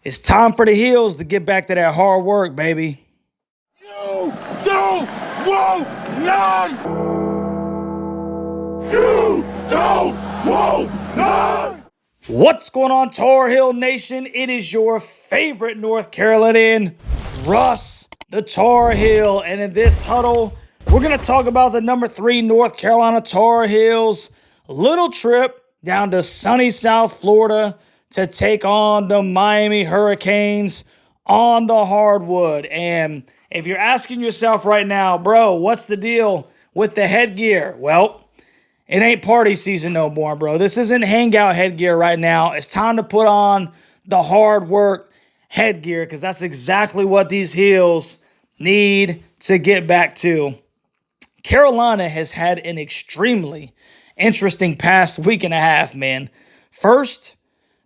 It's time for the Heels to get back to that hard work, baby. You don't want none! You don't want none! What's going on, Tar Heel Nation? It is your favorite North Carolinian, Russ, the Tar Heel. And in this huddle, we're going to talk about the number 3 North Carolina Tar Heels' little trip down to sunny South Florida to take on the Miami Hurricanes on the hardwood. And if you're asking yourself right now, bro, what's the deal with the headgear? Well, it ain't party season no more, bro. This isn't hangout headgear right now. It's time to put on the hard work headgear because that's exactly what these Heels need to get back to. Carolina has had an extremely interesting past week and a half, man. First,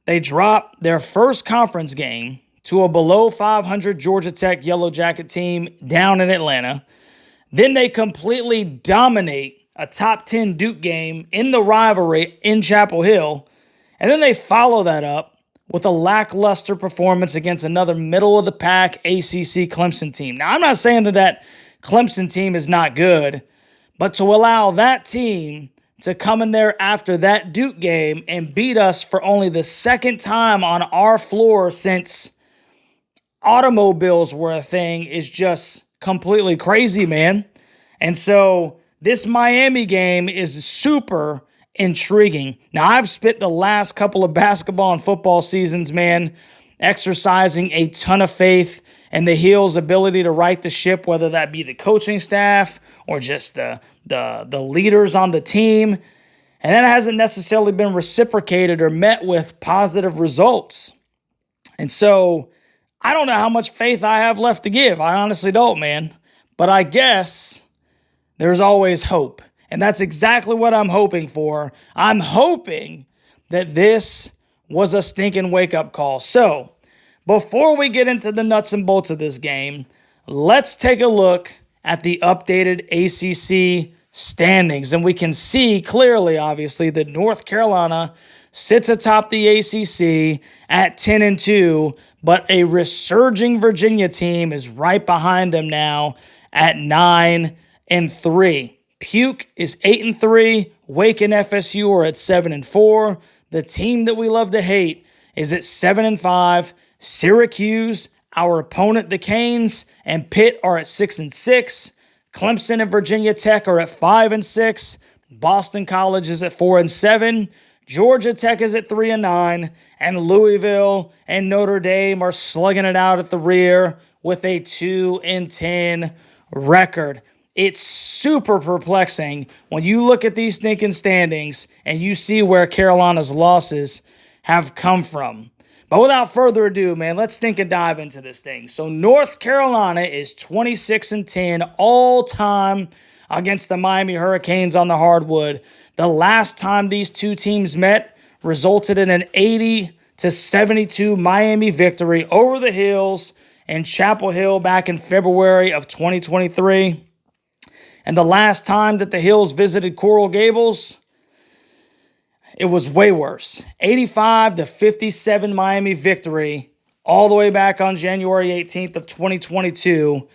they dropped their first conference game to a below 500 Georgia Tech Yellow Jacket team down in Atlanta. Then they completely dominate a top 10 Duke game in the rivalry in Chapel Hill. And then they follow that up with a lackluster performance against another middle-of-the-pack ACC Clemson team. Now, I'm not saying that Clemson team is not good, but to allow that team to come in there after that Duke game and beat us for only the second time on our floor since automobiles were a thing is just completely crazy, man. And so this Miami game is super intriguing. Now, I've spent the last couple of basketball and football seasons, man, exercising a ton of faith in the Heels' ability to right the ship, whether that be the coaching staff or just the leaders on the team. And that hasn't necessarily been reciprocated or met with positive results. And so I don't know how much faith I have left to give. I honestly don't, man. But I guess there's always hope. And that's exactly what I'm hoping for. I'm hoping that this was a stinking wake-up call. So, before we get into the nuts and bolts of this game, let's take a look at the updated ACC standings. And we can see clearly, obviously, that North Carolina sits atop the ACC at 10-2, but a resurging Virginia team is right behind them now at 9-3. Puke is 8-3. Wake and FSU are at 7-4. The team that we love to hate is at 7-5. Syracuse, our opponent, the Canes, and Pitt are at 6-6. Clemson and Virginia Tech are at 5-6. Boston College is at 4-7. Georgia Tech is at 3-9. And Louisville and Notre Dame are slugging it out at the rear with a 2-10 record. It's super perplexing when you look at these stinking standings and you see where Carolina's losses have come from. But without further ado, man, let's think and dive into this thing. So North Carolina is 26-10 all time against the Miami Hurricanes on the hardwood. The last time these two teams met resulted in an 80-72 Miami victory over the Heels in Chapel Hill back in February of 2023. And the last time that the Heels visited Coral Gables, it was way worse. 85-57 Miami victory all the way back on January 18th of 2022.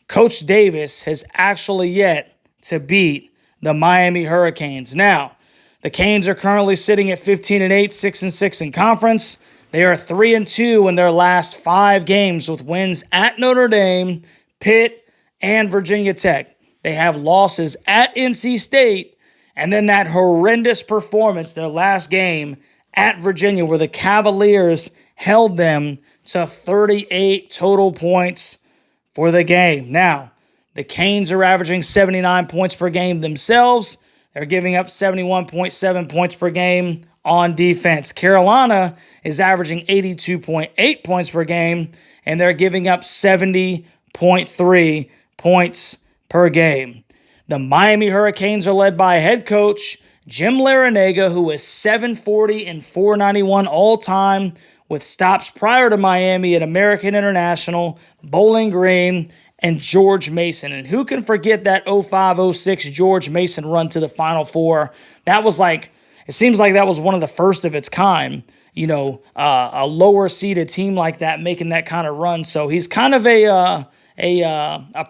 Coach Davis has actually yet to beat the Miami Hurricanes. Now, the Canes are currently sitting at 15-8, 6-6 in conference. They are 3-2 in their last 5 games with wins at Notre Dame, Pitt, and Virginia Tech. They have losses at NC State, and then that horrendous performance, their last game at Virginia, where the Cavaliers held them to 38 total points for the game. Now, the Canes are averaging 79 points per game themselves. They're giving up 71.7 points per game on defense. Carolina is averaging 82.8 points per game, and they're giving up 70.3 points per game. The Miami Hurricanes are led by head coach Jim Larinaga, who is 740 and 491 all time, with stops prior to Miami at American International, Bowling Green, and George Mason. And who can forget that 05-06 George Mason run to the Final Four? That was it seems like that was one of the first of its kind. a lower seeded team like that making that kind of run. So he's kind of a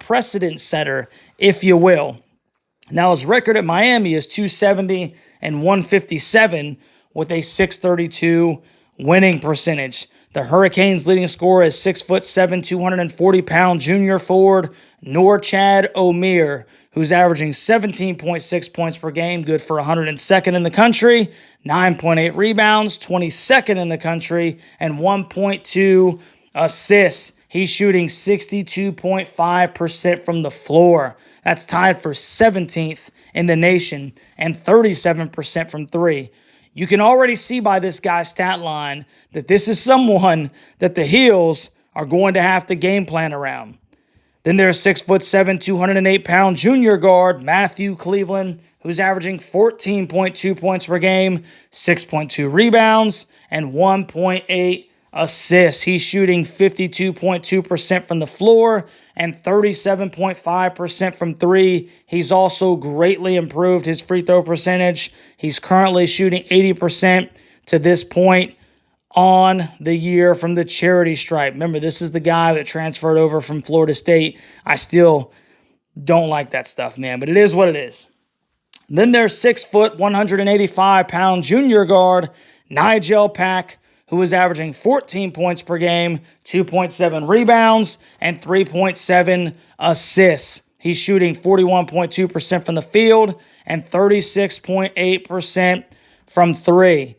precedent setter, if you will. Now his record at Miami is 270 and 157 with a 632 winning percentage. The Hurricanes' leading scorer is 6'7", 240-pound junior forward Norchad Omier, who's averaging 17.6 points per game, good for 102nd in the country, 9.8 rebounds, 22nd in the country, and 1.2 assists. He's shooting 62.5% from the floor. That's tied for 17th in the nation, and 37% from three. You can already see by this guy's stat line that this is someone that the Heels are going to have to game plan around. Then there's 6'7", 208-pound junior guard Matthew Cleveland, who's averaging 14.2 points per game, 6.2 rebounds, and 1.8 assists. He's shooting 52.2% from the floor and 37.5% from three. He's also greatly improved his free throw percentage. He's currently shooting 80% to this point on the year from the charity stripe. Remember, this is the guy that transferred over from Florida State. I still don't like that stuff, man, but it is what it is. Then there's 185-pound junior guard Nigel Pack, who is averaging 14 points per game, 2.7 rebounds, and 3.7 assists. He's shooting 41.2% from the field and 36.8% from three.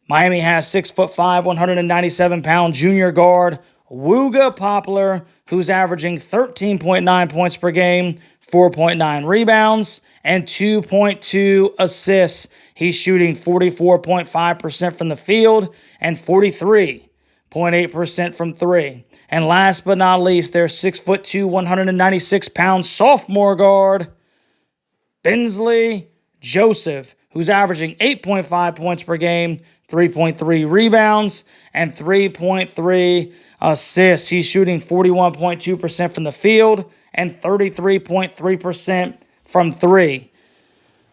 Miami has 6'5", 197-pound junior guard Wooga Poplar, who's averaging 13.9 points per game, 4.9 rebounds, and 2.2 assists. He's shooting 44.5% from the field and 43.8% from three. And last but not least, there's 6'2", 196-pound sophomore guard Bensley Joseph, who's averaging 8.5 points per game, 3.3 rebounds, and 3.3 assists. He's shooting 41.2% from the field and 33.3% from three.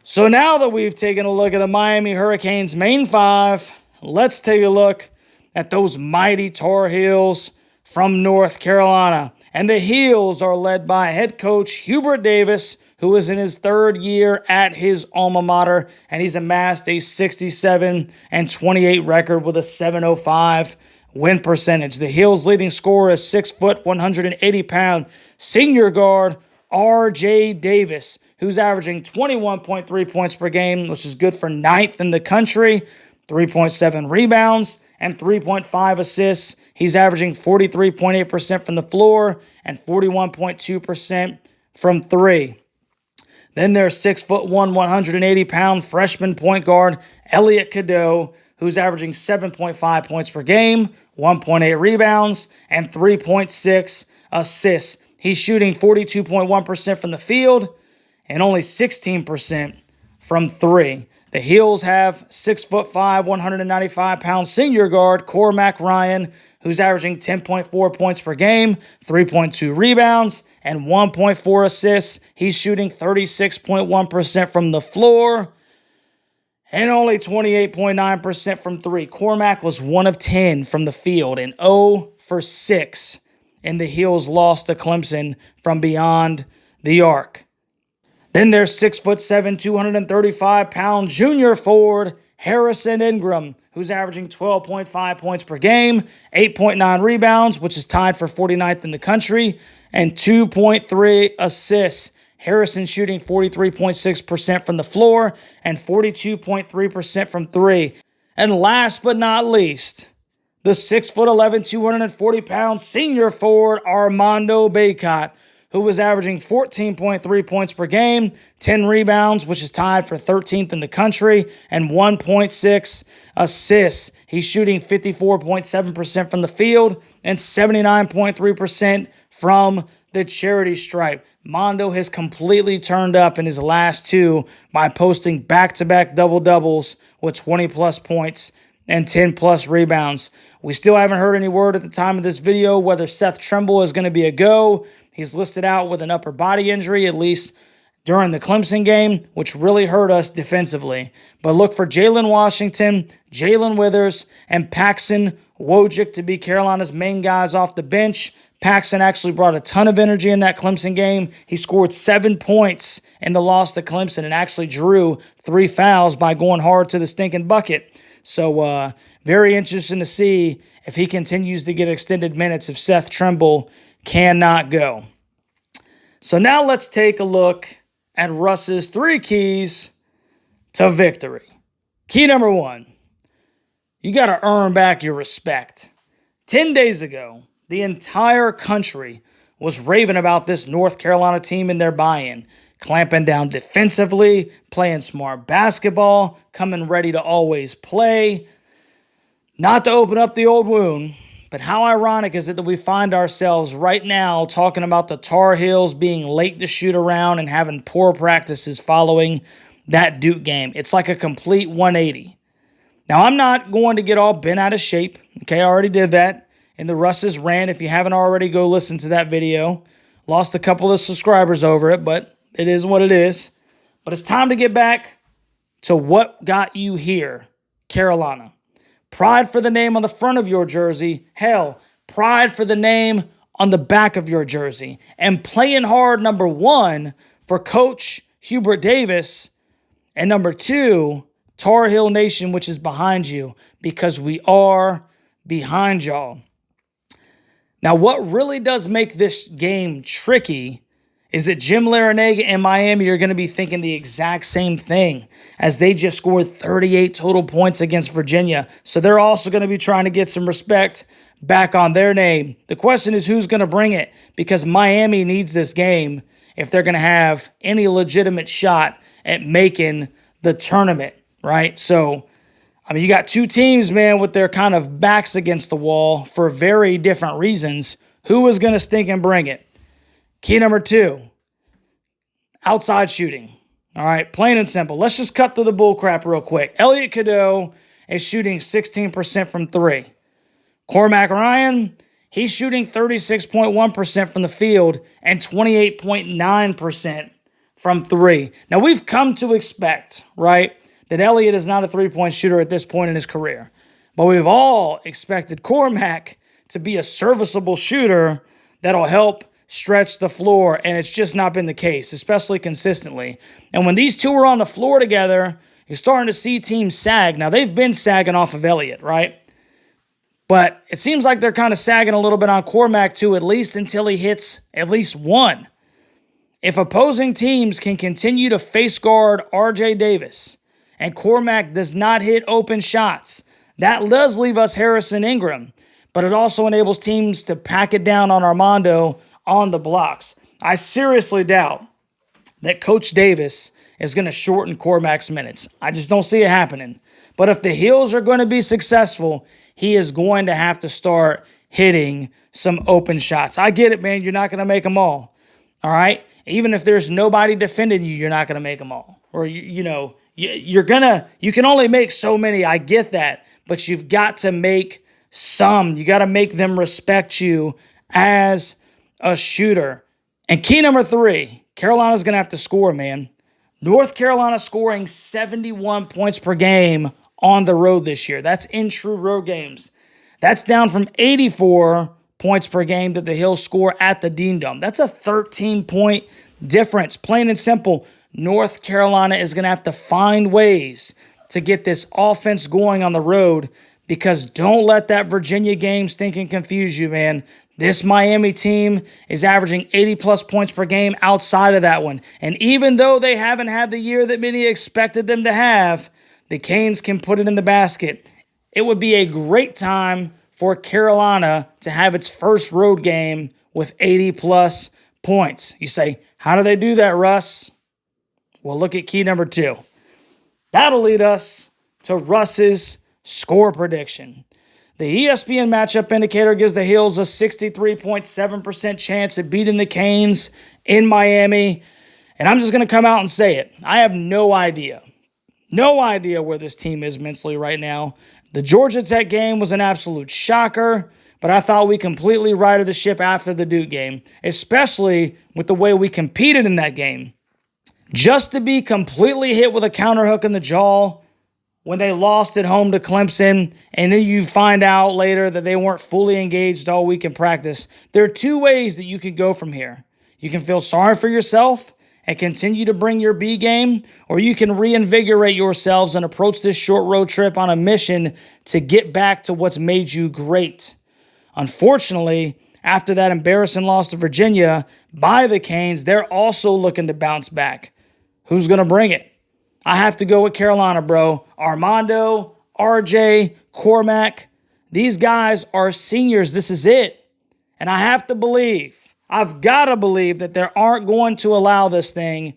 So now that we've taken a look at the Miami Hurricanes' main five, let's take a look at those mighty Tar Heels from North Carolina. And the Heels are led by head coach Hubert Davis, who is in his third year at his alma mater, and he's amassed a 67-28 record with a 705 win percentage. The Heels' leading scorer is 6', 180-pound senior guard R.J. Davis, who's averaging 21.3 points per game, which is good for 9th in the country, 3.7 rebounds, and 3.5 assists. He's averaging 43.8% from the floor and 41.2% from three. Then there's 6'1", 180-pound freshman point guard Elliot Cadeau, who's averaging 7.5 points per game, 1.8 rebounds, and 3.6 assists. He's shooting 42.1% from the field and only 16% from three. The Heels have 6'5", 195-pound senior guard Cormac Ryan, who's averaging 10.4 points per game, 3.2 rebounds, and 1.4 assists. He's shooting 36.1% from the floor and only 28.9% from three. Cormac was 1 of 10 from the field and 0 for 6 in the Heels' loss to Clemson from beyond the arc. Then there's 6'7", 235-pound junior forward Harrison Ingram, who's averaging 12.5 points per game, 8.9 rebounds, which is tied for 49th in the country, and 2.3 assists. Harrison shooting 43.6% from the floor and 42.3% from three. And last but not least, the 6'11", 240-pound senior forward Armando Bacot, who was averaging 14.3 points per game, 10 rebounds, which is tied for 13th in the country, and 1.6 assists. He's shooting 54.7% from the field and 79.3% from the charity stripe. Mondo has completely turned up in his last two by posting back-to-back double-doubles with 20-plus points and 10-plus rebounds. We still haven't heard any word at the time of this video whether Seth Trimble is going to be a go. He's listed out with an upper body injury, at least during the Clemson game, which really hurt us defensively. But look for Jalen Washington, Jalen Withers, and Paxton Wojcik to be Carolina's main guys off the bench. Paxton actually brought a ton of energy in that Clemson game. He scored 7 points in the loss to Clemson and actually drew 3 fouls by going hard to the stinking bucket. So very interesting to see if he continues to get extended minutes if Seth Trimble cannot go. So now let's take a look at Russ's 3 keys to victory. Key number 1, you got to earn back your respect. 10 days ago, the entire country was raving about this North Carolina team and their buy-in, clamping down defensively, playing smart basketball, coming ready to always play. Not to open up the old wound, but how ironic is it that we find ourselves right now talking about the Tar Heels being late to shoot around and having poor practices following that Duke game? It's like a complete 180. Now, I'm not going to get all bent out of shape. Okay, I already did that in the Russ's rant. If you haven't already, go listen to that video. Lost a couple of subscribers over it, but it is what it is. But it's time to get back to what got you here, Carolina. Pride for the name on the front of your jersey. Hell, pride for the name on the back of your jersey. And playing hard, number 1, for Coach Hubert Davis. And number 2, Tar Heel Nation, which is behind you, because we are behind y'all. Now, what really does make this game tricky is that Jim Larinaga and Miami are going to be thinking the exact same thing, as they just scored 38 total points against Virginia. So they're also going to be trying to get some respect back on their name. The question is who's going to bring it, because Miami needs this game if they're going to have any legitimate shot at making the tournament, right? So, I mean, you got 2 teams, man, with their kind of backs against the wall for very different reasons. Who is going to stink and bring it? Key number 2, outside shooting. All right, plain and simple. Let's just cut through the bull crap real quick. Elliot Cadeau is shooting 16% from 3. Cormac Ryan, he's shooting 36.1% from the field and 28.9% from 3. Now, we've come to expect, right, that Elliot is not a three-point shooter at this point in his career. But we've all expected Cormac to be a serviceable shooter that'll help stretch the floor, and it's just not been the case, especially consistently. And when these two are on the floor together, you're starting to see teams sag. Now, they've been sagging off of Elliott, right? But it seems like they're kind of sagging a little bit on Cormac, too, at least until he hits at least 1. If opposing teams can continue to face guard R.J. Davis and Cormac does not hit open shots, that does leave us Harrison Ingram, but it also enables teams to pack it down on Armando on the blocks. I seriously doubt that Coach Davis is going to shorten Cormac's minutes. I just don't see it happening. But if the Heels are going to be successful, he is going to have to start hitting some open shots. I get it, man. You're not going to make them all. All right? Even if there's nobody defending you, you're not going to make them all. Or, you can only make so many. I get that. But you've got to make some. You got to make them respect you as a shooter. And key number 3, Carolina's going to have to score, man. North Carolina scoring 71 points per game on the road this year. That's in true road games. That's down from 84 points per game that the Hills score at the Dean Dome. That's a 13-point difference. Plain and simple, North Carolina is going to have to find ways to get this offense going on the road, because don't let that Virginia game stink and confuse you, man. This Miami team is averaging 80-plus points per game outside of that one. And even though they haven't had the year that many expected them to have, the Canes can put it in the basket. It would be a great time for Carolina to have its first road game with 80-plus points. You say, how do they do that, Russ? Well, look at key number 2. That'll lead us to Russ's score prediction. The ESPN matchup indicator gives the Heels a 63.7% chance at beating the Canes in Miami. And I'm just going to come out and say it. I have no idea. No idea where this team is mentally right now. The Georgia Tech game was an absolute shocker, but I thought we completely righted the ship after the Duke game, especially with the way we competed in that game. just to be completely hit with a counter hook in the jaw when they lost at home to Clemson, and then you find out later that they weren't fully engaged all week in practice. There are two ways that you can go from here. You can feel sorry for yourself and continue to bring your B game, or you can reinvigorate yourselves and approach this short road trip on a mission to get back to what's made you great. Unfortunately, after that embarrassing loss to Virginia by the Canes, they're also looking to bounce back. Who's going to bring it? I have to go with Carolina, bro. Armando, RJ, Cormac, these guys are seniors. This is it. And I have to believe, I've got to believe that they aren't going to allow this thing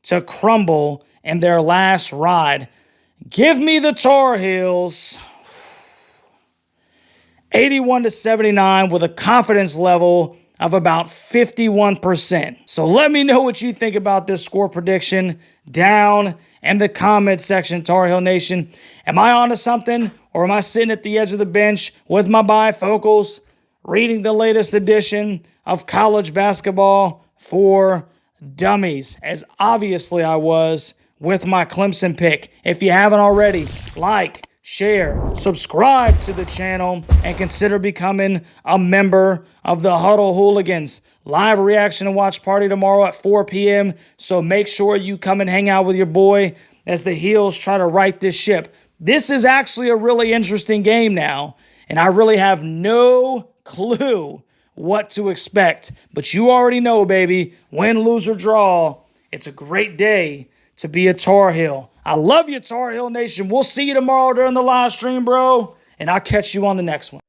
to crumble in their last ride. Give me the Tar Heels 81-79 with a confidence level of about 51%. So let me know what you think about this score prediction down in the comment section, Tar Heel Nation. Am I onto something, or am I sitting at the edge of the bench with my bifocals reading the latest edition of College Basketball for Dummies, as obviously I was with my Clemson pick? If you haven't already, like, share, subscribe to the channel, and consider becoming a member of the Huddle Hooligans. Live reaction and watch party tomorrow at 4 p.m. So make sure you come and hang out with your boy as the Heels try to right this ship. This is actually a really interesting game now, and I really have no clue what to expect. But you already know, baby, win, lose, or draw, it's a great day to be a Tar Heel. I love you, Tar Heel Nation. We'll see you tomorrow during the live stream, bro, and I'll catch you on the next one.